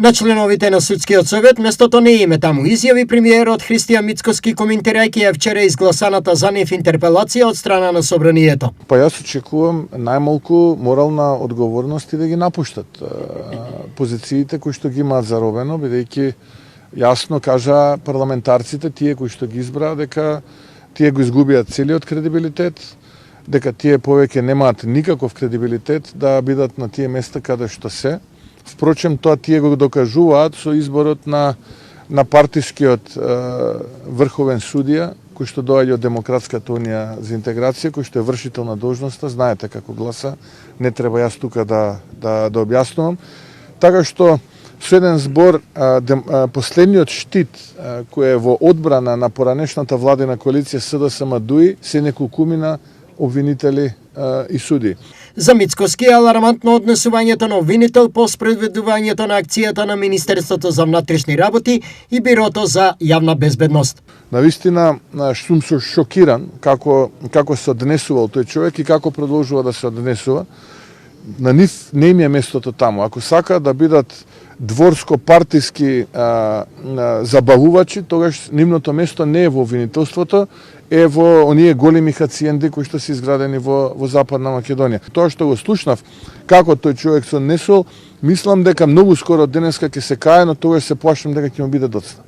На членовите на судскиот совет местото не име таму, изјави премиерот Христијан Мицкоски коментирајќи ја вчера изгласаната за нив интерпелација од страна на собранието. Па јас очекувам најмалку морална одговорност и да ги напуштат позициите кои што ги имаат заробено, бидејќи јасно кажа парламентарците, тие кои што ги избраа, дека тие го изгубиат целиот кредибилитет, дека тие повеќе немаат никаков кредибилитет да бидат на тие места каде што се. Впрочем, тоа тие го докажуваат со изборот на партискиот врховен судија, кој што доаѓа од Демократската унија за интеграција, кој што е вршител на должноста, знаете како гласа, не треба јас тука да објаснувам. Така што, со еден збор, последниот штит кој е во одбрана на поранешната владина коалиција СДСМ-ДУИ се неколкумина обвинители и суди. За Мицкоски е алармантно однесувањето на обвинител по спроведувањето на акцијата на Министерството за внатрешни работи и Бирото за јавна безбедност. Навистина, сум шокиран како се однесувал тој човек и како продолжува да се однесува. На нив не им е местото таму. Ако сака да бидат дворско-партиски забавувачи, тогаш нивното место не е во обвинителството, е во оние големи хациенди кои што се изградени во Западна Македонија. Тоа што го слушнав, како тој човек се однесувал, мислам дека многу скоро денеска ќе се кае, но тогаш се плашам дека ќе му биде доцна.